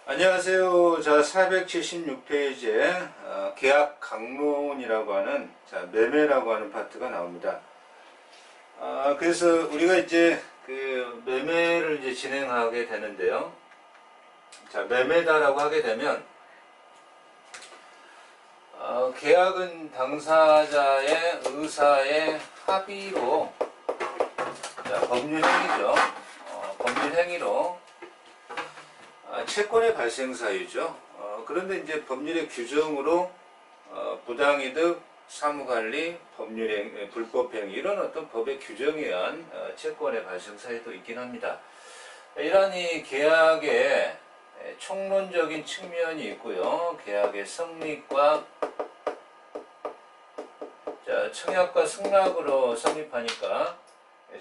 안녕하세요. 자, 476페이지에 계약 강론이라고 하는 매매라고 하는 파트가 나옵니다. 그래서 우리가 이제 그 매매를 이제 진행하게 되는데요. 자, 매매다라고 하게 되면 계약은 당사자의 의사의 합의로, 자, 법률행위죠. 법률행위로 채권의 발생 사유죠. 그런데 이제 법률의 규정으로 부당이득, 사무관리, 불법행위 이런 어떤 법의 규정에 의한 채권의 발생 사유도 있긴 합니다. 이러한 이 계약의 총론적인 측면이 있고요. 계약의 성립과 청약과 승낙으로 성립하니까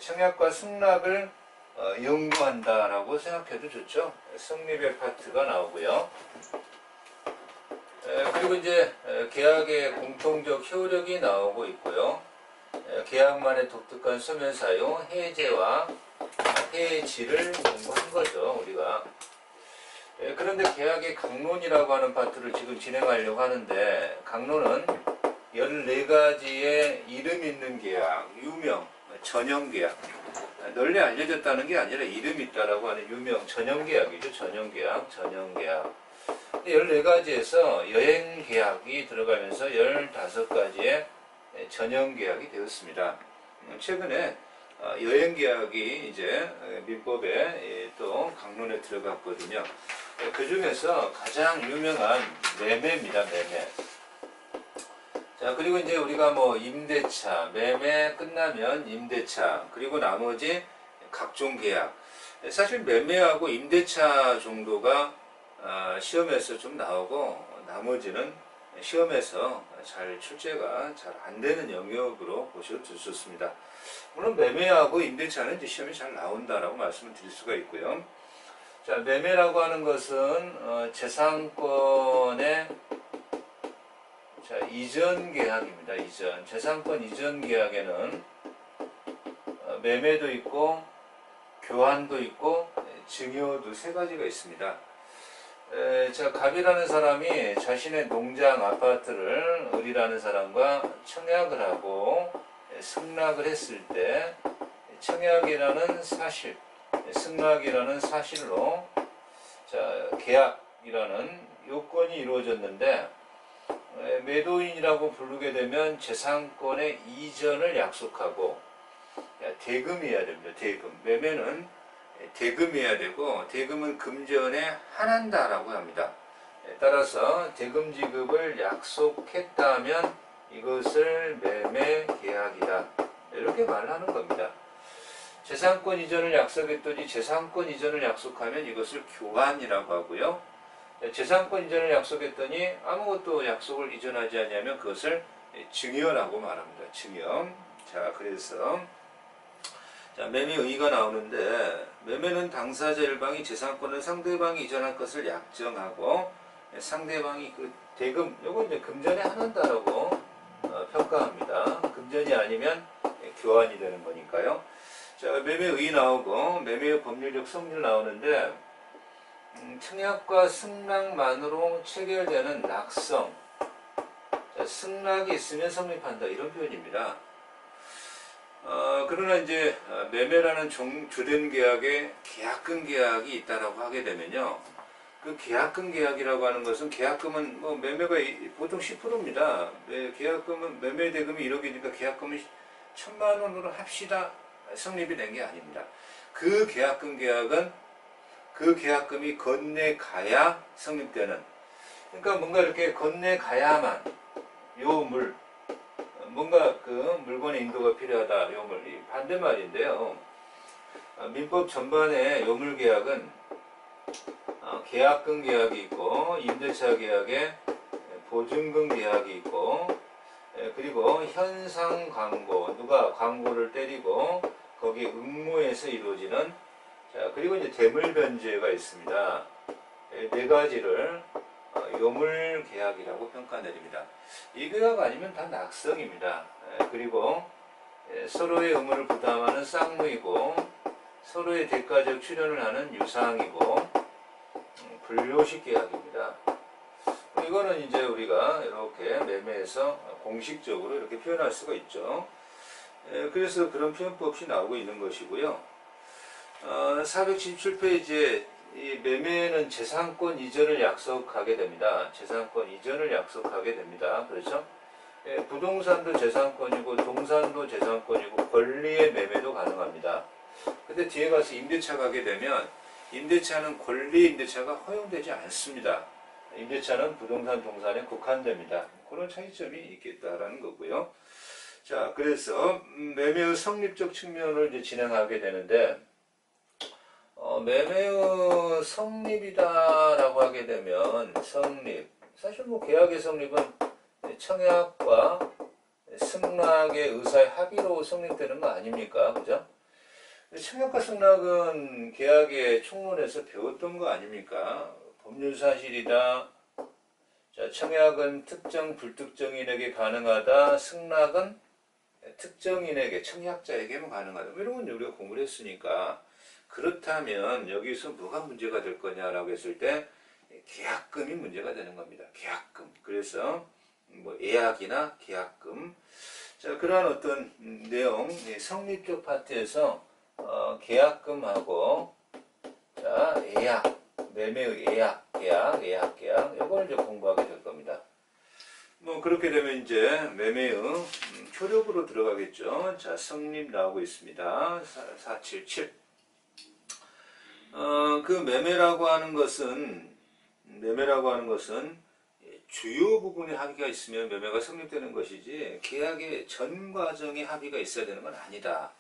청약과 승낙을 연구한다라고 생각해도 좋죠. 성립의 파트가 나오고요. 그리고 이제 계약의 공통적 효력이 나오고 있고요. 계약만의 독특한 서면 사유, 해제와 해지를 연구한 거죠, 우리가. 그런데 계약의 강론이라고 하는 파트를 지금 진행하려고 하는데, 강론은 14가지의 이름 있는 계약, 유명, 전형 계약, 널리 알려졌다는 게 아니라 이름 있다라고 하는 유명 전형계약이죠. 전형계약. 14가지에서 여행계약이 들어가면서 15가지의 전형계약이 되었습니다. 최근에 여행계약이 이제 민법에 또 강론에 들어갔거든요. 그 중에서 가장 유명한 매매입니다. 매매. 자, 그리고 이제 우리가 뭐 임대차, 매매 끝나면 임대차, 그리고 나머지 각종 계약. 사실 매매하고 임대차 정도가 시험에서 좀 나오고, 나머지는 시험에서 잘 출제가 잘 안 되는 영역으로 보셔도 좋습니다. 물론 매매하고 임대차는 이제 시험이 잘 나온다라고 말씀을 드릴 수가 있고요. 자, 매매라고 하는 것은 재산권의 이전 계약입니다. 이전. 재산권 이전 계약에는 매매도 있고 교환도 있고 증여도 3가지가 있습니다. 갑이라는 사람이 자신의 농장, 아파트를 을이라는 사람과 청약을 하고 승낙을 했을 때 청약이라는 사실, 승낙이라는 사실로 계약이라는 요건이 이루어졌는데, 매도인이라고 부르게 되면 재산권의 이전을 약속하고 대금해야 됩니다. 대금. 매매는 대금해야 되고, 대금은 금전에 한한다라고 합니다. 따라서 대금 지급을 약속했다면 이것을 매매 계약이다, 이렇게 말하는 겁니다. 재산권 이전을 약속했더니 재산권 이전을 약속하면 이것을 교환이라고 하고요. 재산권 이전을 약속했더니 아무것도 약속을 이전하지 않냐면 그것을 증여라고 말합니다. 증여. 자, 그래서 매매 의의가 나오는데, 매매는 당사자 일방이 재산권을 상대방이 이전할 것을 약정하고 상대방이 그 대금, 요거 이제 금전에 한한다라고 평가합니다. 금전이 아니면 교환이 되는 거니까요. 자, 매매 의의 나오고 매매의 법률적 성질 나오는데, 청약과 승낙만으로 체결되는 낙성, 승낙이 있으면 성립한다, 이런 표현입니다. 그러나 이제 매매라는 주된 계약에 계약금 계약이 있다라고 하게 되면요, 그 계약금 계약이라고 하는 것은, 계약금은 뭐 매매가 보통 10%입니다. 계약금은 매매 대금이 1억이니까 계약금은 1,000만 원으로 합시다, 성립이 된 게 아닙니다. 그 계약금 계약은 그 계약금이 건네가야 성립되는, 그러니까 뭔가 이렇게 건네가야만 뭔가 그 물건의 인도가 필요하다, 요물, 반대말인데요. 민법 전반의 요물계약은 계약금 계약이 있고, 임대차 계약에 보증금 계약이 있고, 그리고 현상 광고, 누가 광고를 때리고 거기에 응모해서 이루어지는, 그리고 이제 대물변제가 있습니다. 4가지를 요물 계약이라고 평가내립니다. 이 계약 아니면 다 낙성입니다. 그리고 서로의 의무를 부담하는 쌍무이고, 서로의 대가적 출연을 하는 유상이고, 불효식 계약입니다. 이거는 이제 우리가 이렇게 매매에서 공식적으로 이렇게 표현할 수가 있죠. 그래서 그런 표현법 없이 나오고 있는 것이고요. 477페이지에 이 매매는 재산권 이전을 약속하게 됩니다. 재산권 이전을 약속하게 됩니다. 그렇죠? 부동산도 재산권이고 동산도 재산권이고 권리의 매매도 가능합니다. 근데 뒤에 가서 임대차 가게 되면 임대차는 권리 임대차가 허용되지 않습니다. 임대차는 부동산 동산에 국한됩니다. 그런 차이점이 있겠다라는 거고요. 자, 그래서 매매의 성립적 측면을 이제 진행하게 되는데 매매의 성립이다라고 하게 되면 성립, 사실 뭐 계약의 성립은 청약과 승낙의 의사의 합의로 성립되는 거 아닙니까? 그죠? 청약과 승낙은 계약의 총론에서 배웠던 거 아닙니까? 법률사실이다. 자, 청약은 특정 불특정인에게 가능하다. 승낙은 특정인에게, 청약자에게만 가능하다. 이런 건 우리가 공부를 했으니까. 그렇다면 여기서 뭐가 문제가 될 거냐라고 했을 때 계약금이 문제가 되는 겁니다. 계약금. 그래서 뭐 예약이나 계약금. 자, 그러한 어떤 내용, 성립적 파트에서 계약금하고 자, 예약, 매매의 예약, 계약, 이걸 이제 공부하게 될 겁니다. 뭐 그렇게 되면 이제 매매의 효력으로 들어가겠죠. 자, 성립 나오고 있습니다. 477. 그 매매라고 하는 것은 주요 부분에 합의가 있으면 매매가 성립되는 것이지 계약의 전 과정에 합의가 있어야 되는 건 아니다.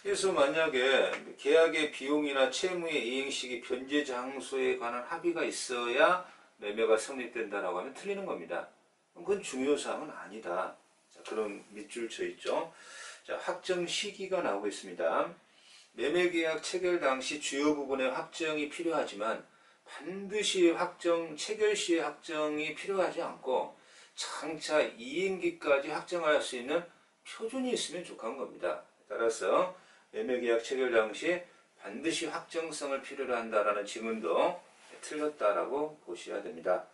그래서 만약에 계약의 비용이나 채무의 이행시기, 변제 장소에 관한 합의가 있어야 매매가 성립된다라고 하면 틀리는 겁니다. 그건 중요사항은 아니다. 자, 그런 밑줄 쳐 있죠. 자, 확정 시기가 나오고 있습니다. 매매계약 체결 당시 주요 부분의 확정이 필요하지만 반드시 체결 시의 확정이 필요하지 않고 장차 이행기까지 확정할 수 있는 표준이 있으면 족한 겁니다. 따라서 매매계약 체결 당시 반드시 확정성을 필요로 한다라는 지문도 틀렸다라고 보셔야 됩니다.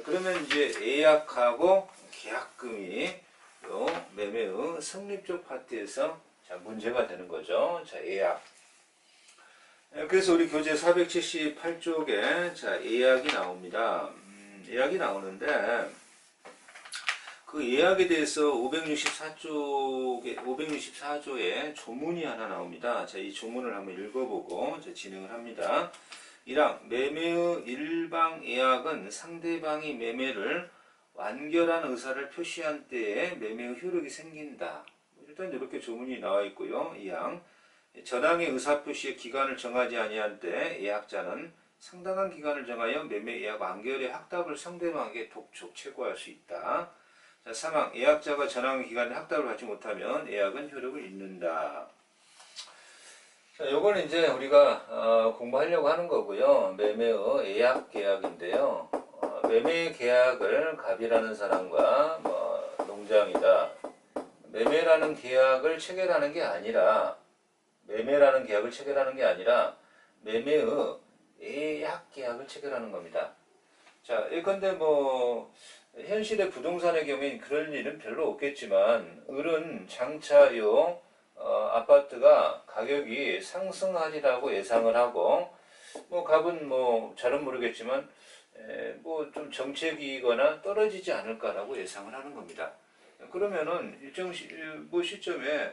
그러면 이제 예약하고 계약금이 요 매매의 성립적 파트에서 자, 문제가 되는 거죠. 자, 예약. 그래서 우리 교재 478쪽에 자, 예약이 나옵니다. 예약이 나오는데 그 예약에 대해서 564조에 조문이 하나 나옵니다. 자, 이 조문을 한번 읽어보고 진행을 합니다. 1항 매매의 일방 예약은 상대방이 매매를 완결한 의사를 표시한 때에 매매의 효력이 생긴다. 일단 이렇게 조문이 나와 있고요. 2항 전항의 의사표시의 기간을 정하지 아니한 때 예약자는 상당한 기간을 정하여 매매 예약 완결의 확답을 상대방에게 독촉 che고할 수 있다. 자, 3항 예약자가 전항의 기간에 확답을 받지 못하면 예약은 효력을 잃는다. 자, 요거는 이제 우리가 공부하려고 하는 거고요. 매매의 예약 계약인데요. 매매 계약을 갑이라는 사람과 농장이다. 매매라는 계약을 체결하는 게 아니라 매매의 예약 계약을 체결하는 겁니다. 자, 예컨대 현실의 부동산의 경우엔 그럴 일은 별로 없겠지만 을은 장차 아파트가 가격이 상승하리라고 예상을 하고 갑은 잘은 모르겠지만 좀 정책이거나 떨어지지 않을까라고 예상을 하는 겁니다. 그러면은 일정 시점에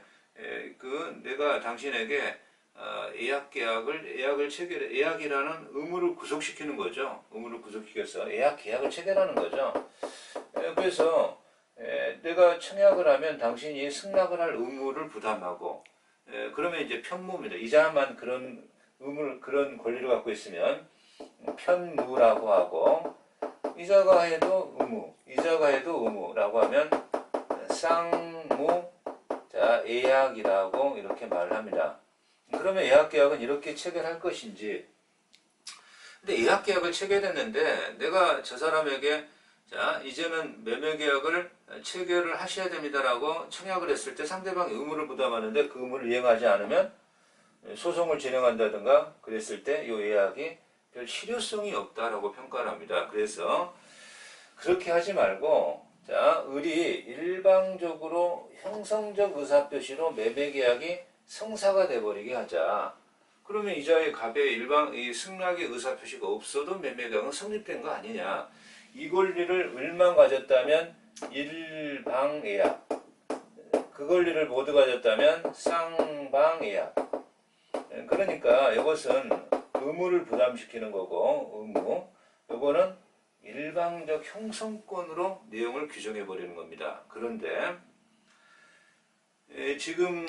내가 당신에게 예약을 예약이라는 의무를 구속시키는 거죠. 의무를 구속시켜서 예약 계약을 체결하는 거죠. 그래서 내가 청약을 하면 당신이 승낙을 할 의무를 부담하고 그러면 이제 편무입니다. 이자만 그런 권리를 갖고 있으면 편무라고 하고 이자가 해도 의무라고 하면 쌍무 예약이라고 이렇게 말을 합니다. 그러면 예약계약은 이렇게 체결할 것인지 근데 예약계약을 체결했는데 내가 저 사람에게 자 이제는 매매계약을 체결을 하셔야 됩니다라고 청약을 했을 때 상대방이 의무를 부담하는데 그 의무를 이행하지 않으면 소송을 진행한다든가 그랬을 때 이 예약이 별 실효성이 없다라고 평가를 합니다. 그래서 그렇게 하지 말고, 자, 을이 일방적으로 형성적 의사표시로 매매계약이 성사가 돼버리게 하자. 그러면 이자의 갑의 이 승낙의 의사표시가 없어도 매매계약은 성립된 거 아니냐. 이 권리를 을만 가졌다면 일방예약, 그 권리를 모두 가졌다면 쌍방예약. 그러니까 이것은 의무를 부담시키는 거고, 의무. 이거는 일방적 형성권으로 내용을 규정해 버리는 겁니다. 그런데 지금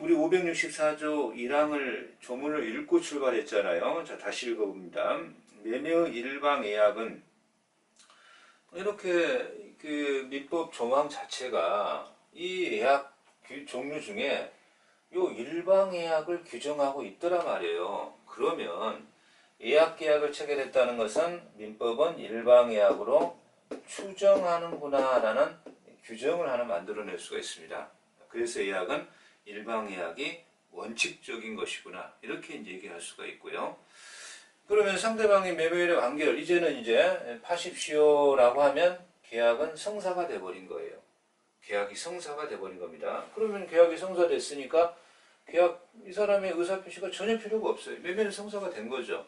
우리 564조 1항을 조문을 읽고 출발했잖아요. 자, 다시 읽어봅니다. 매매의 일방예약은 이렇게 그 민법 조항 자체가 이 예약 종류 중에 요 일방예약을 규정하고 있더라 말이에요. 그러면 예약계약을 체결했다는 것은 민법은 일방예약으로 추정하는구나 라는 규정을 하나 만들어낼 수가 있습니다. 그래서 예약은 일방예약이 원칙적인 것이구나 이렇게 이제 얘기할 수가 있고요. 그러면 상대방이 매매일의 완결 이제는 이제 파십시오라고 하면 계약은 성사가 돼버린 거예요. 계약이 성사가 돼버린 겁니다. 그러면 계약이 성사됐으니까 계약 이 사람의 의사표시가 전혀 필요가 없어요. 매매는 성사가 된 거죠.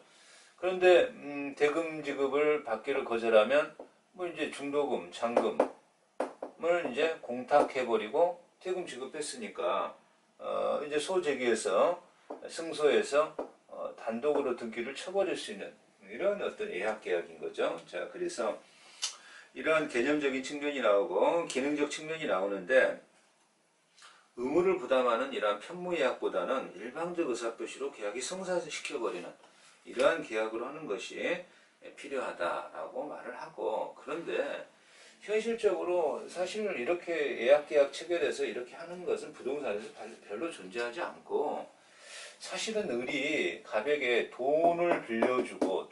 그런데 대금 지급을 받기를 거절하면 뭐 이제 중도금, 잔금을 이제 공탁해버리고 대금 지급했으니까 이제 소재기에서 승소해서 단독으로 등기를 쳐버릴 수 있는 이런 어떤 예약계약인 거죠. 자, 그래서 이러한 개념적인 측면이 나오고 기능적 측면이 나오는데 의무를 부담하는 이러한 편무예약보다는 일방적 의사표시로 계약이 성사시켜버리는 이러한 계약으로 하는 것이 필요하다라고 말을 하고, 그런데 현실적으로 사실 이렇게 예약계약 체결해서 이렇게 하는 것은 부동산에서 별로 존재하지 않고, 사실은 을이 갑에게 돈을 빌려주고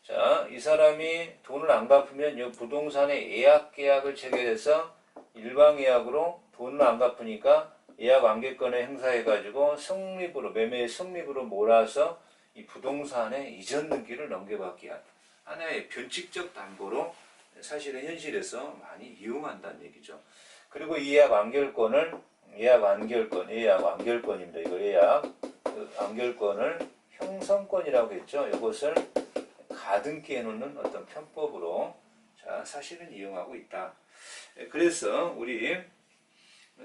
자, 이 사람이 돈을 안 갚으면 이 부동산의 예약계약을 체결해서 일방예약으로 돈을 안 갚으니까 예약 완결권을 행사해가지고 성립으로 매매의 성립으로 몰아서 이 부동산의 이전 등기를 넘겨받기 위한 하나의 변칙적 담보로 사실은 현실에서 많이 이용한다는 얘기죠. 그리고 이 예약 완결권입니다. 이거 예약 완결권을 형성권이라고 했죠. 이것을 가등기해 놓는 어떤 편법으로 자, 사실은 이용하고 있다. 그래서 우리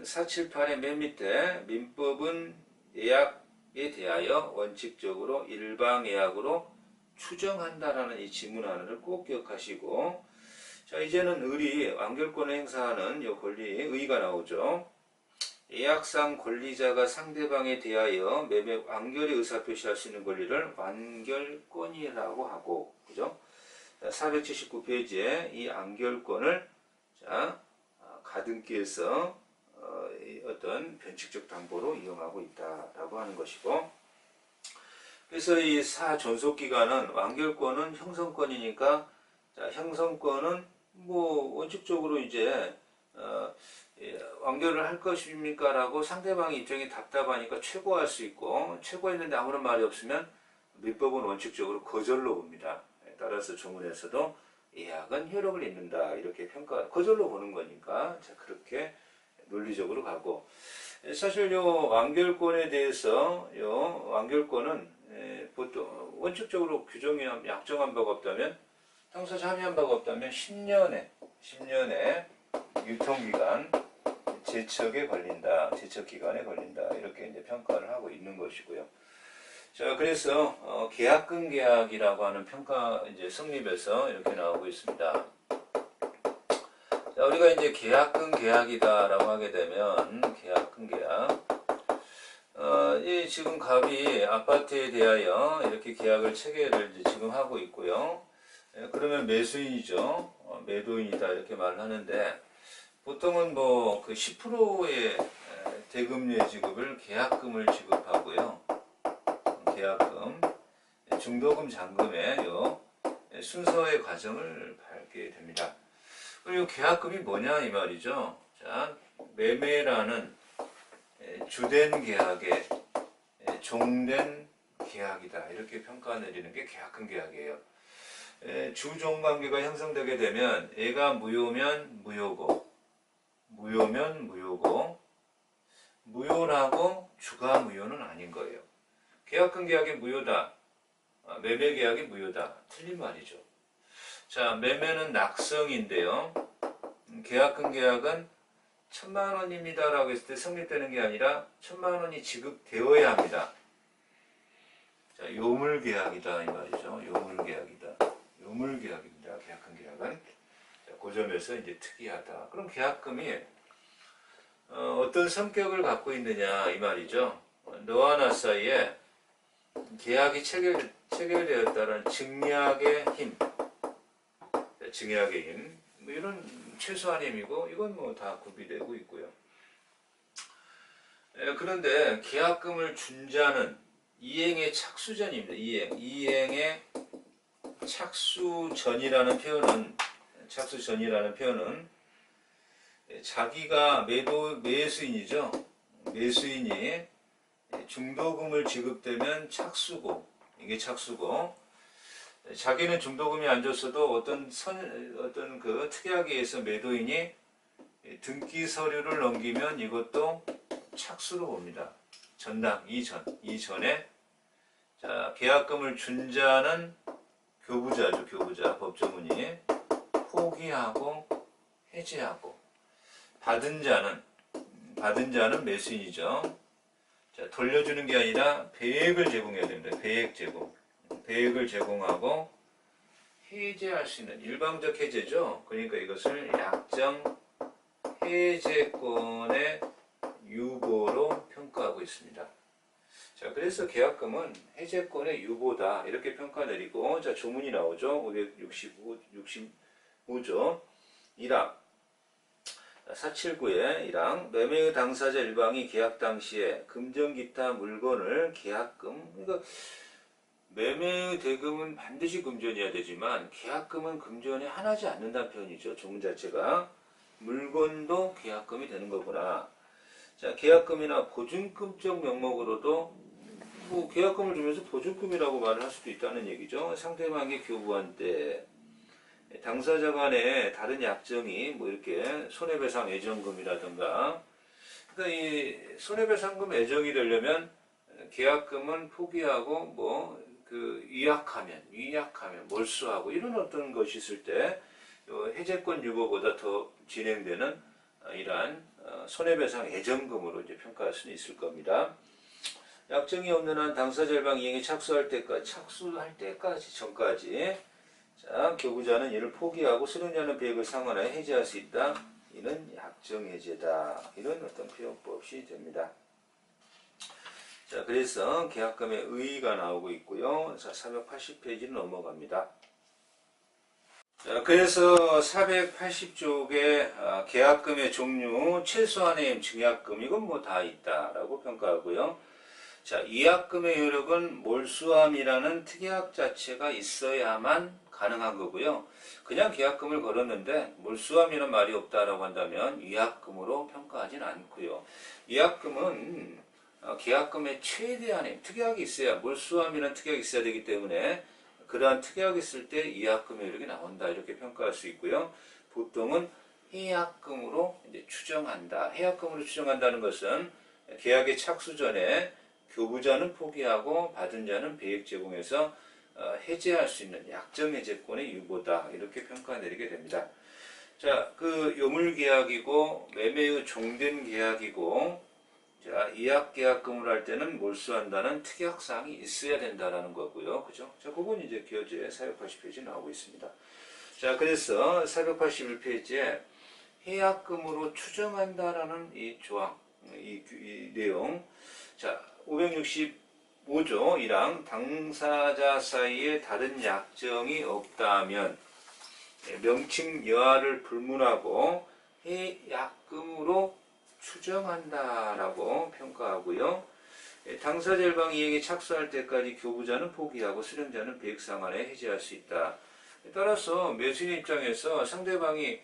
478의 맨 밑에 민법은 예약에 대하여 원칙적으로 일방예약으로 추정한다라는 이 지문하나를 꼭 기억하시고, 자, 이제는 을이 완결권을 행사하는 이 권리 의의가 나오죠. 예약상 권리자가 상대방에 대하여 매매 완결의 의사표시할 수 있는 권리를 완결권이라고 하고, 그죠? 479페이지에 이 완결권을 자, 가등기에서 어떤 변칙적 담보로 이용하고 있다라고 하는 것이고, 그래서 이 사존속기간은 완결권은 형성권이니까, 자, 형성권은 뭐 원칙적으로 이제 완결을 할 것입니까? 라고 상대방의 입장이 답답하니까 최고할 수 있고, 최고했는데 아무런 말이 없으면 민법은 원칙적으로 거절로 봅니다. 따라서 조문에서도 예약은 효력을 잇는다 이렇게 거절로 보는 거니까, 자, 그렇게 논리적으로 가고, 사실 요 완결권에 대해서 요 완결권은 보통 원칙적으로 규정이 약정한 바가 없다면, 당사자 합의한 바가 없다면 10년의 유통기간, 제척에 걸린다, 제척기간에 걸린다 이렇게 이제 평가를 하고 있는 것이고요. 자, 그래서 계약금 계약이라고 하는 평가 이제 성립에서 이렇게 나오고 있습니다. 자, 우리가 이제 계약금 계약이다라고 하게 되면 계약금 계약, 이 지금 갑이 아파트에 대하여 이렇게 계약을 체결을 이제 지금 하고 있고요. 그러면 매수인이죠. 매도인이다 이렇게 말을 하는데, 보통은 뭐 그 10%의 대금료의 지급을 계약금을 지급하고요. 계약금, 중도금, 잔금의 요 순서의 과정을 밟게 됩니다. 그리고 계약금이 뭐냐 이 말이죠. 자, 매매라는 주된 계약의 종된 계약이다. 이렇게 평가 내리는 게 계약금 계약이에요. 주종 관계가 형성되게 되면 애가 무효면 무효고, 무효면 무효고, 무효라고 주가 무효는 아닌 거예요. 계약금 계약이 무효다. 매매 계약이 무효다. 틀린 말이죠. 자, 매매는 낙성인데요. 계약금 계약은 1,000만 원입니다 라고 했을 때 성립되는 게 아니라 1,000만 원이 지급되어야 합니다. 자, 요물 계약이다 이 말이죠. 요물 계약이다. 요물 계약입니다. 계약금 계약은. 자, 그 점에서 이제 특이하다. 그럼 계약금이 어떤 성격을 갖고 있느냐 이 말이죠. 너와 나 사이에 계약이 체결되었다는 증약의 힘, 증약의 힘, 뭐 이런 최소한의 힘이고 이건 뭐 다 구비되고 있고요. 그런데 계약금을 준 자는 이행의 착수전입니다. 이행의 착수전이라는 표현은 자기가 매수인이죠. 매수인이 중도금을 지급되면 착수고, 이게 착수고, 자기는 중도금이 안 줬어도 어떤 그 특약에 의해서 매도인이 등기 서류를 넘기면 이것도 착수로 봅니다. 전당, 이전에. 자, 계약금을 준 자는 교부자죠, 교부자. 법조문이 포기하고 해지하고, 받은 자는 매수인이죠. 자, 돌려주는 게 아니라 배액을 제공해야 됩니다. 배액을 제공하고 해제할 수 있는 일방적 해제죠. 그러니까 이것을 약정 해제권의 유보로 평가하고 있습니다. 자, 그래서 계약금은 해제권의 유보다 이렇게 평가 내리고, 자, 조문이 나오죠. 565조 1항 479의 1항 매매의 당사자 일방이 계약 당시에 금전 기타 물건을 계약금, 그러니까 매매의 대금은 반드시 금전이어야 되지만 계약금은 금전이 하나지 않는다는 표현이죠. 조문 자체가. 물건도 계약금이 되는 거구나. 자, 계약금이나 보증금적 명목으로도 뭐 계약금을 주면서 보증금이라고 말을 할 수도 있다는 얘기죠. 상대방이 교부한 때 당사자 간에 다른 약정이 뭐 이렇게 손해배상 애정금이라든가, 그러니까 이 손해배상금 애정이 되려면 계약금은 포기하고 뭐 그 위약하면 몰수하고 이런 어떤 것이 있을 때 해제권 유보보다 더 진행되는 이러한 손해배상 애정금으로 이제 평가할 수는 있을 겁니다. 약정이 없는 한 당사자 일방 이행에 착수할 때까지 전까지, 자, 교부자는 이를 포기하고 수령자는 배액을 상환하여 해제할 수 있다. 이는 약정 해제다. 이런 어떤 표현법이 됩니다. 자, 그래서 계약금의 의의가 나오고 있고요. 자, 480페이지로 넘어갑니다. 자, 그래서 480쪽에 계약금의 종류, 최소한의 힘, 증약금, 이건 뭐 다 있다라고 평가하고요. 자, 위약금의 효력은 몰수함이라는 특약 자체가 있어야만 가능한 거고요. 그냥 계약금을 걸었는데 몰수함이라는 말이 없다라고 한다면 위약금으로 평가하진 않고요. 위약금은 계약금의 최대한의 특약이 있어야, 몰수함이라는 특약이 있어야 되기 때문에 그러한 특약이 있을 때 위약금의 효력이 나온다, 이렇게 평가할 수 있고요. 보통은 해약금으로 이제 추정한다. 해약금으로 추정한다는 것은 계약의 착수 전에 교부자는 포기하고 받은 자는 배액 제공해서 해제할 수 있는 약정 해제권의 유보다, 이렇게 평가 내리게 됩니다. 자, 그 요물계약이고 매매의 종된 계약이고, 자, 이약계약금을 할 때는 몰수한다는 특약사항이 있어야 된다라는 거고요. 그죠? 자, 그건 이제 교재 480페이지에 나오고 있습니다. 자, 그래서 481페이지에 해약금으로 추정한다라는 이 조항, 이 내용. 자, 565조 1항 당사자 사이에 다른 약정이 없다면 명칭 여하를 불문하고 해약금으로 추정한다라고 평가하고요. 당사자 일방 이행에 착수할 때까지 교부자는 포기하고 수령자는 배액 상환에 해제할 수 있다. 따라서 매수인 입장에서 상대방이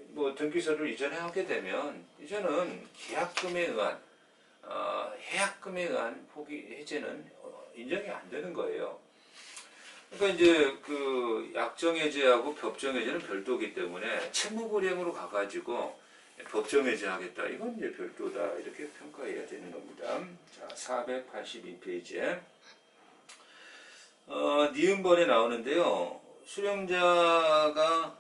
뭐 등기서를 이전에 하게 되면 이제는 계약금에 의한 계약금에 의한 포기 해제는 인정이 안 되는 거예요. 그러니까 이제 그 약정해제하고 법정해제는 별도이기 때문에 채무불이행으로 가가지고 법정해제하겠다. 이건 이제 별도다. 이렇게 평가해야 되는 겁니다. 자, 482페이지에 니은번에 나오는데요. 수령자가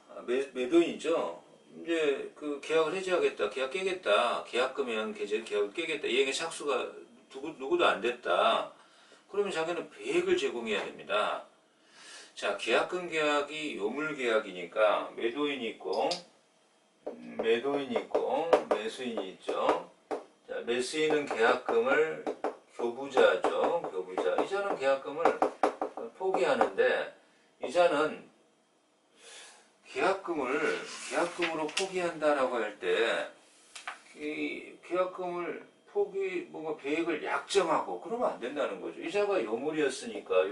매도인이죠. 이제 그 계약을 해지하겠다, 계약 깨겠다, 계약금에 의한 계약을 깨겠다, 이행의 착수가 누구도 안 됐다. 그러면 자기는 배액을 제공해야 됩니다. 자, 계약금 계약이 요물 계약이니까 매도인이 있고, 매수인이 있죠. 자, 매수인은 계약금을 교부자죠. 교부자. 이자는 계약금을 포기하는데, 이자는 계약금으로 포기한다라고 할 때, 이 계약금을 뭔가 배액을 약정하고 그러면 안 된다는 거죠. 이자가 요물이었으니까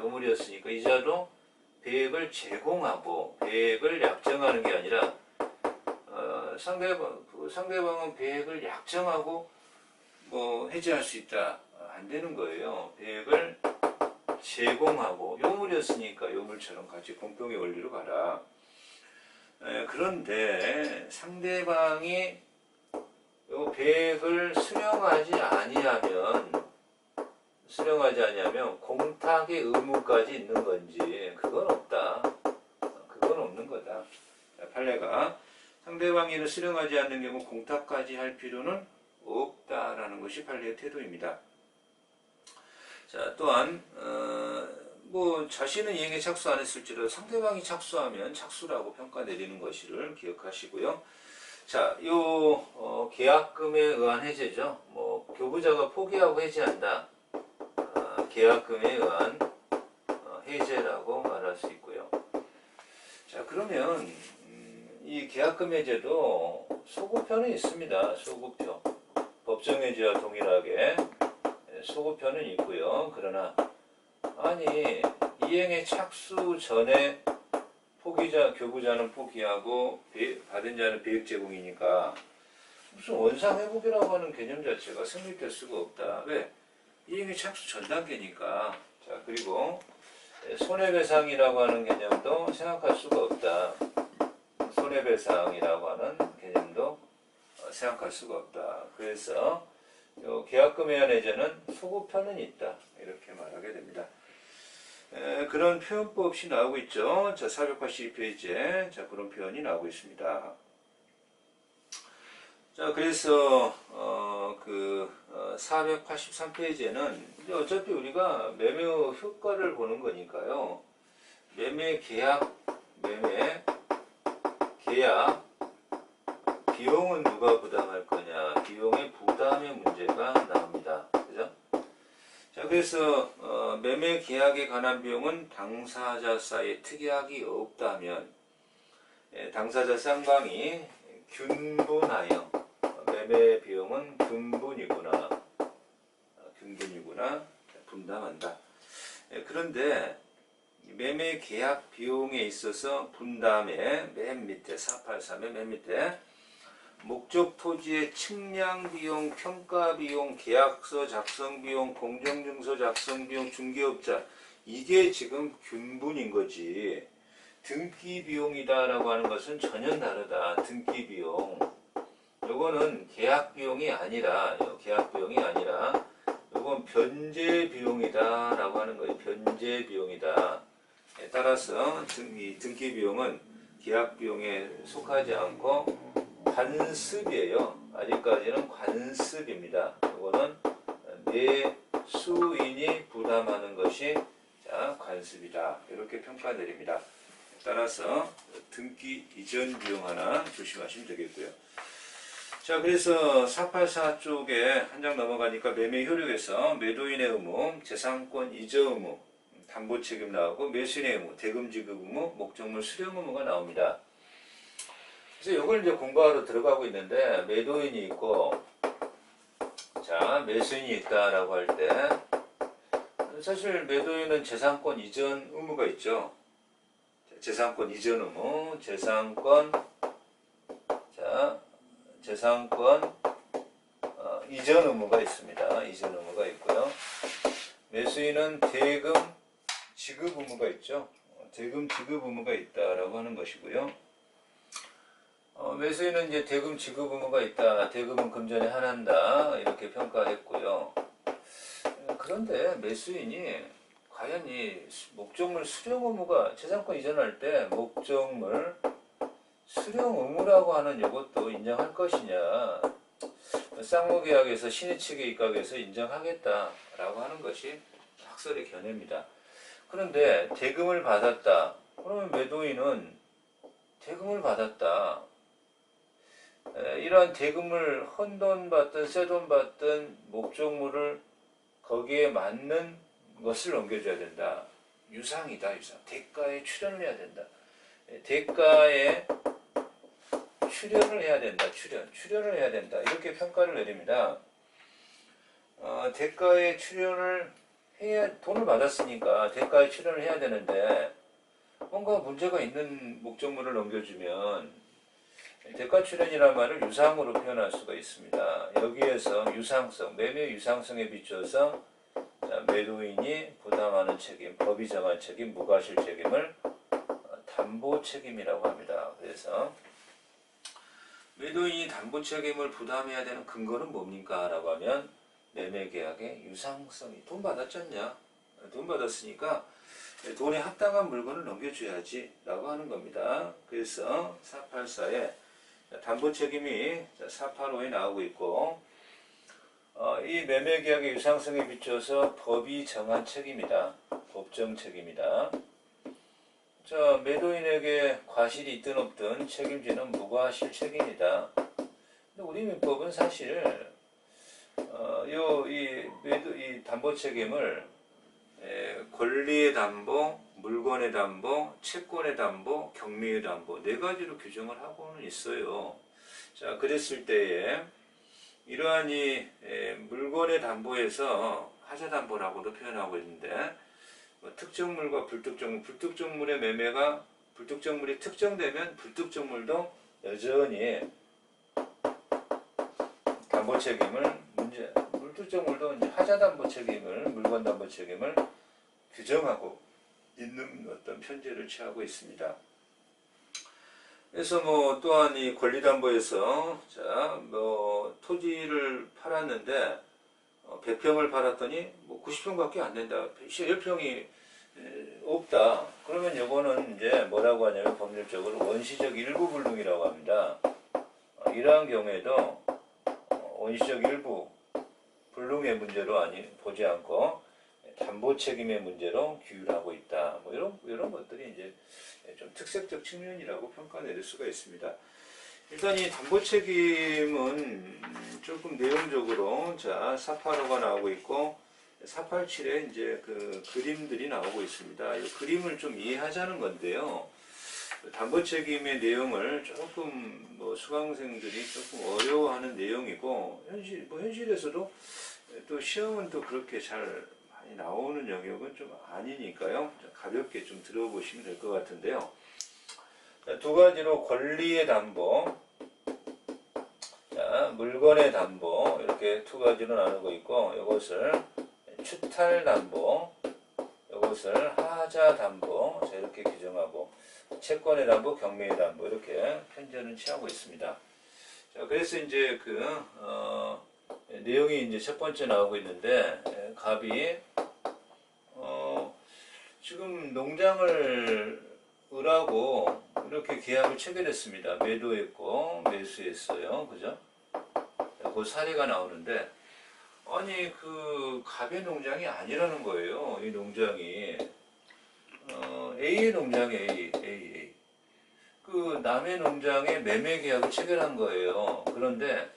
이자도 배액을 제공하고 배액을 약정하는 게 아니라 상대방은 배액을 약정하고 뭐 해지할 수 있다. 안 되는 거예요. 배액을 제공하고 요물이었으니까 요물처럼 같이 공평의 원리로 가라. 그런데 상대방이 요 배액을 수령하지 아니하면 공탁의 의무까지 있는 건지 그건 없다. 그건 없는 거다. 판례가 상대방이 이를 수령하지 않는 경우 공탁까지 할 필요는 없다라는 것이 판례의 태도입니다. 자, 또한 뭐 자신은 이행에 착수 안 했을지라도 상대방이 착수하면 착수라고 평가 내리는 것을 기억하시고요. 자, 요 계약금에 의한 해제죠. 뭐 교부자가 포기하고 해제한다. 계약금에 의한 해제라고 말할 수 있고요. 자, 그러면 이 계약금 해제도 소급표는 있습니다. 소급표. 법정 해제와 동일하게 소급표는 있고요. 그러나 아니 이행의 착수 전에 교부자는 포기하고 받은 자는 배액 제공이니까 무슨 원상회복이라고 하는 개념 자체가 성립될 수가 없다. 왜? 이행의 착수 전 단계니까. 자, 그리고 손해배상이라고 하는 개념도 생각할 수가 없다. 손해배상이라고 하는 개념도 생각할 수가 없다. 그래서 계약금에 의한 해제는 소급표는 있다. 이렇게 말하게 됩니다. 그런 표현법 없이 나오고 있죠. 자, 482페이지에 자, 그런 표현이 나오고 있습니다. 자, 그래서 483페이지에는 어차피 우리가 매매 효과를 보는 거니까요. 매매 계약 비용은 누가 부담할 거냐? 비용의 부담의 문제가 나옵니다. 그죠? 자, 그래서 매매 계약에 관한 비용은 당사자 사이에 특이하기 없다면 당사자 쌍방이 균분하여 매매 비용은 균분이구나 분담한다. 그런데 매매 계약 비용에 있어서 분담의 맨 밑에 483의 맨 밑에 목적 토지의 측량 비용, 평가 비용, 계약서 작성 비용, 공정증서 작성 비용, 중개업자 이게 지금 균분인 거지. 등기 비용이다라고 하는 것은 전혀 다르다. 등기 비용. 요거는 계약 비용이 아니라 요건 변제 비용이다라고 하는 거예요. 변제 비용이다. 따라서 등기 비용은 계약 비용에 속하지 않고 관습이에요. 아직까지는 관습입니다. 이거는 매수인이 부담하는 것이 관습이다. 이렇게 평가 내립니다. 따라서 등기 이전 비용 하나 조심하시면 되겠고요. 자, 그래서 484 쪽에 한 장 넘어가니까 매매 효력에서 매도인의 의무, 재산권 이전 의무, 담보 책임 나오고 매수인의 의무, 대금 지급 의무, 목적물 수령 의무가 나옵니다. 그래서 이걸 이제 공부하러 들어가고 있는데 매도인이 있고 자, 매수인이 있다라고 할 때 사실 매도인은 재산권 이전 의무가 있죠. 재산권 이전 의무, 재산권 이전 의무가 있습니다. 이전 의무가 있고요. 매수인은 대금 지급 의무가 있죠. 대금 지급 의무가 있다라고 하는 것이고요. 매수인은 이제 대금 지급 의무가 있다. 대금은 금전에 한한다. 이렇게 평가했고요. 그런데 매수인이 과연 이 목적물 수령 의무가 재산권 이전할 때 목적물 수령 의무라고 하는 이것도 인정할 것이냐. 쌍무계약에서 신의 측에 입각해서 인정하겠다라고 하는 것이 학설의 견해입니다. 그런데 대금을 받았다. 그러면 매도인은 대금을 받았다. 이러한 대금을 헌돈 받든 새돈 받든 목적물을 거기에 맞는 것을 넘겨줘야 된다. 유상이다. 유상. 대가에 출연을 해야 된다. 대가에 출연을 해야 된다. 출연을 해야 된다. 이렇게 평가를 내립니다. 대가에 출연을 해야, 돈을 받았으니까 대가에 출연을 해야 되는데 뭔가 문제가 있는 목적물을 넘겨주면 대가 출연이라는 말을 유상으로 표현할 수가 있습니다. 여기에서 유상성, 매매 유상성에 비춰서 매도인이 부담하는 책임, 법이 정한 책임, 무과실 책임을 담보 책임이라고 합니다. 그래서 매도인이 담보 책임을 부담해야 되는 근거는 뭡니까? 라고 하면 매매계약의 유상성이. 돈 받았잖냐? 돈 받았으니까 돈에 합당한 물건을 넘겨줘야지 라고 하는 겁니다. 그래서 484에 담보 책임이 485에 나오고 있고, 이 매매계약의 유상성에 비춰서 법이 정한 책임이다. 법정 책임이다. 자, 매도인에게 과실이 있든 없든 책임지는 무과실 책임이다. 근데 우리 민법은 사실 이 담보 책임을 권리의 담보, 물건의 담보, 채권의 담보, 경매의 담보 네 가지로 규정을 하고는 있어요. 자, 그랬을 때에 이러한 이 물건의 담보에서 하자 담보라고도 표현하고 있는데 특정물과 불특정물, 불특정물의 매매가 불특정물이 특정되면 불특정물도 여전히 담보 책임을 불특정물도 이제 하자 담보 책임을 물건 담보 책임을 규정하고 있는 어떤 편제를 취하고 있습니다. 그래서 뭐 또한 이 권리담보에서 토지를 팔았는데 100평을 팔았더니 뭐 90평밖에 안 된다. 10평이 없다. 그러면 이거는 이제 뭐라고 하냐면 법률적으로 원시적 일부 불능이라고 합니다. 이러한 경우에도 원시적 일부 불능의 문제로 보지 않고 담보 책임의 문제로 규율하고 있다. 뭐 이런 것들이 이제 좀 특색적 측면이라고 평가 내릴 수가 있습니다. 일단 이 담보 책임은 조금 내용적으로 485가 나오고 있고 487에 이제 그 그림들이 나오고 있습니다. 이 그림을 좀 이해하자는 건데요. 담보 책임의 내용을 조금 뭐 수강생들이 조금 어려워하는 내용이고 현실에서도 또 시험은 또 그렇게 잘 많이 나오는 영역은 좀 아니니까요. 가볍게 좀 들어보시면 될 것 같은데요. 두 가지로 권리의 담보, 물건의 담보 이렇게 두 가지로 나누고 있고 이것을 추탈 담보, 이것을 하자 담보 이렇게 규정하고 채권의 담보, 경매의 담보 이렇게 편제는 취하고 있습니다. 자, 그래서 이제 내용이 이제 첫 번째 나오고 있는데 갑이 지금 농장을 을하고 이렇게 계약을 체결했습니다. 매도했고 매수했어요. 그죠? 그 사례가 나오는데 아니 그 갑의 농장이 아니라는 거예요. 이 농장이 A의 농장이 A. 그 남의 농장에 매매 계약을 체결한 거예요. 그런데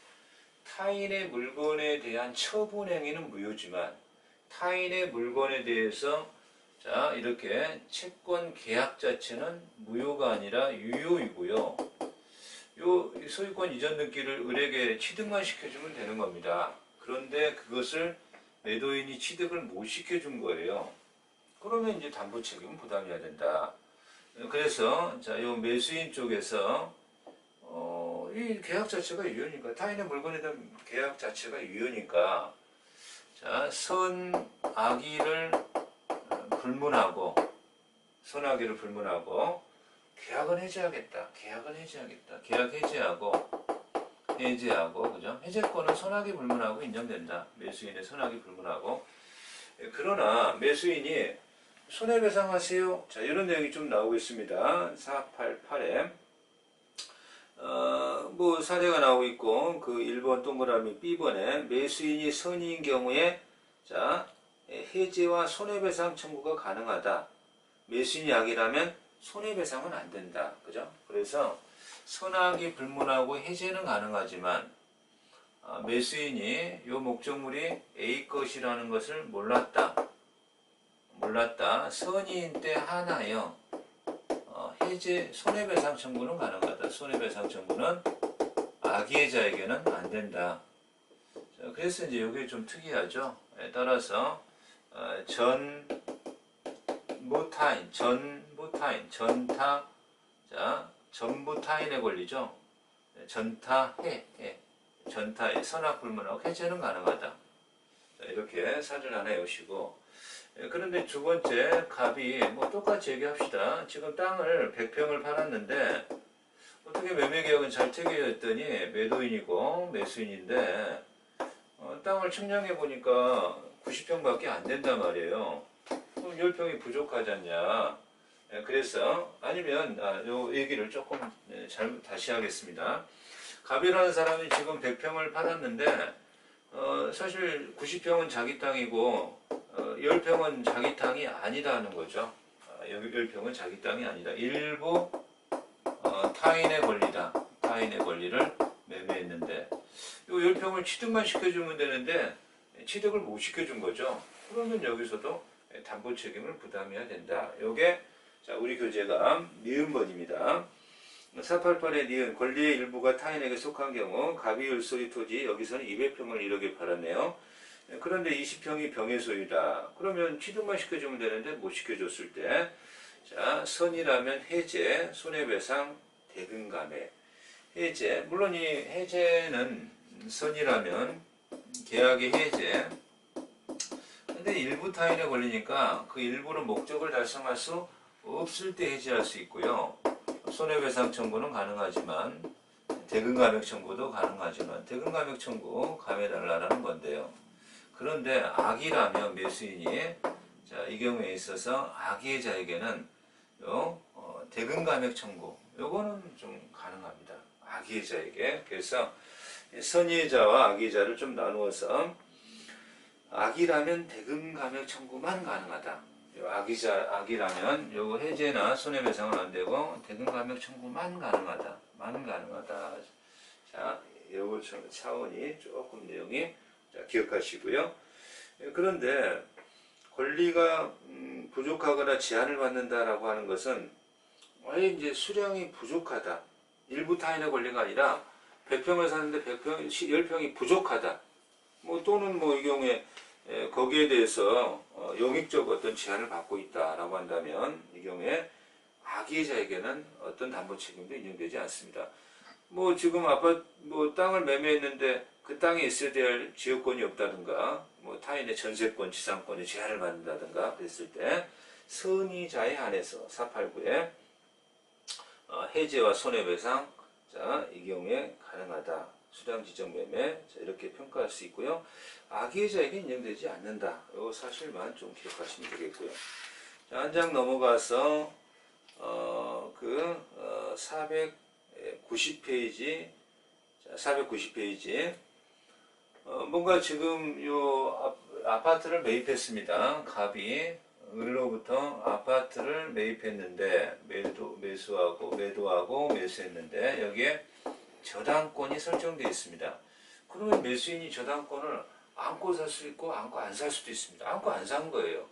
타인의 물건에 대한 처분 행위는 무효지만 타인의 물건에 대해서 이렇게 채권 계약 자체는 무효가 아니라 유효이고요. 요 소유권 이전 등기를 을에게 취득만 시켜주면 되는 겁니다. 그런데 그것을 매도인이 취득을 못 시켜준 거예요. 그러면 이제 담보 책임은 부담해야 된다. 그래서 요 매수인 쪽에서 이 계약 자체가 유효니까 타인의 물건에 대한 계약 자체가 유효니까 자 선악의를 불문하고 선악의를 불문하고 계약은 해지하겠다. 계약은 해지하겠다. 계약 해지하고 그죠? 해제권은 선악의 불문하고 인정된다. 매수인의 선악의 불문하고 그러나 매수인이 손해배상하세요. 자 이런 내용이 좀 나오고 있습니다. 488에 뭐 사례가 나오고 있고 그 1번 동그라미 B번에 매수인이 선의인 경우에 자 해제와 손해배상 청구가 가능하다. 매수인이 악이라면 손해배상은 안 된다. 그죠? 그래서 선악이 불문하고 해제는 가능하지만 매수인이 이 목적물이 A 것이라는 것을 몰랐다. 선의인 때 하나여 해제 손해배상 청구는 가능하다. 손해배상 청구는 악의자에게는 안 된다. 자, 그래서 이제 이게 좀 특이하죠. 따라서 전타, 자 전부타인의 권리죠. 전타의 선악불문하고 해제는 가능하다. 자, 이렇게 사전 하나 외우시고 그런데 두 번째 갑이 뭐 똑같이 얘기합시다. 지금 땅을 100평을 팔았는데 어떻게 매매계약은 잘 체결했더니 매도인이고 매수인인데 땅을 측량해 보니까 90평밖에 안 된단 말이에요. 그럼 10평이 부족하지 않냐. 그래서 아니면 요 얘기를 조금 다시 하겠습니다. 갑이라는 사람이 지금 100평을 팔았는데 사실 90평은 자기 땅이고 10평은 자기 땅이 아니라는 거죠. 10평은 자기 땅이 아니다. 일부 타인의 권리다. 타인의 권리를 매매했는데 이 10평을 취득만 시켜주면 되는데 취득을 못 시켜준 거죠. 그러면 여기서도 담보 책임을 부담해야 된다. 요게 자 우리 교재가 니은번입니다. 488의 니은 권리의 일부가 타인에게 속한 경우 갑이 을소유 토지 여기서는 200평을 1억에 팔았네요. 그런데 20평이 병의 소유다. 그러면 취득만 시켜주면 되는데 못 시켜줬을 때 자 선이라면 해제, 손해배상, 대금감액. 해제 물론 이 해제는 선이라면 계약의 해제 근데 일부 타인에 걸리니까 그 일부는 목적을 달성할 수 없을 때 해지할 수 있고요. 손해배상 청구는 가능하지만 대금감액 청구도 가능하지만 대금감액 청구 감해달라는 건데요. 그런데 악이라면 매수인이 자, 이 경우에 있어서 악의자에게는 대금감액 청구 요거는 좀 가능합니다. 악의자에게. 그래서 선의자와 악의자를 좀 나누어서 악이라면 대금감액 청구만 가능하다. 악이라면 요거 해제나 손해배상은 안 되고 대금감액 청구만 가능하다. 자, 요거 차원이 조금 내용이 자, 기억하시고요. 그런데 권리가 부족하거나 제한을 받는다라고 하는 것은 아예 이제 수량이 부족하다. 일부 타인의 권리가 아니라 100평을 사는데 10평이 부족하다. 뭐 또는 뭐 이 경우에 거기에 대해서 영익적 어떤 제한을 받고 있다라고 한다면 이 경우에 악의자에게는 어떤 담보 책임도 인정되지 않습니다. 뭐 지금 아파트 뭐 땅을 매매했는데 그 땅에 있어야 될 지역권이 없다든가 뭐 타인의 전세권, 지상권에 제한을 받는다든가 그랬을 때 선의자에 한해서 489에 해제와 손해배상 자, 이 경우에 가능하다. 수량 지정 매매 자, 이렇게 평가할 수 있고요. 악의자에게 인정되지 않는다. 이 사실만 좀 기억하시면 되겠고요. 자, 한 장 넘어가서 490페이지 자, 490페이지 뭔가 지금 요 아파트를 매입했습니다. 갑이 을로부터 아파트를 매입했는데 매도하고 매수했는데 여기에 저당권이 설정되어 있습니다. 그러면 매수인이 저당권을 안고 살 수 있고 안고 안 살 수도 있습니다. 안고 안 산 거예요.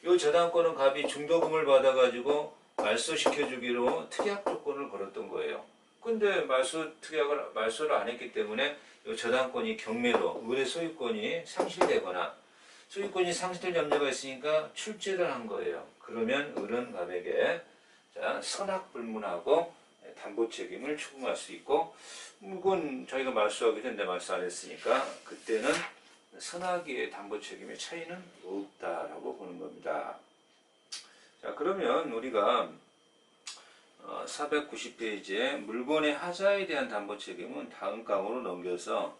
이 저당권은 갑이 중도금을 받아가지고 말소시켜주기로 특약 조건을 걸었던 거예요. 근데 말소를 안 했기 때문에 이 저당권이 경매로 을의 소유권이 상실되거나 소유권이 상실될 염려가 있으니까 출제를 한 거예요. 그러면 을은 갑에게 자, 선악불문하고 담보 책임을 추궁할 수 있고, 물건 저희가 말소하게 된데 말소 안 했으니까 그때는 선하기의 담보 책임의 차이는 없다라고 보는 겁니다. 자, 그러면 우리가 490페이지에 물건의 하자에 대한 담보 책임은 다음 강으로 넘겨서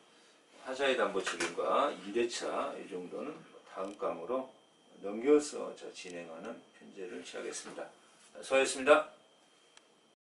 하자의 담보 책임과 임대차 이 정도는 다음 강으로 넘겨서 진행하는 편제를 취하겠습니다. 수고하셨습니다.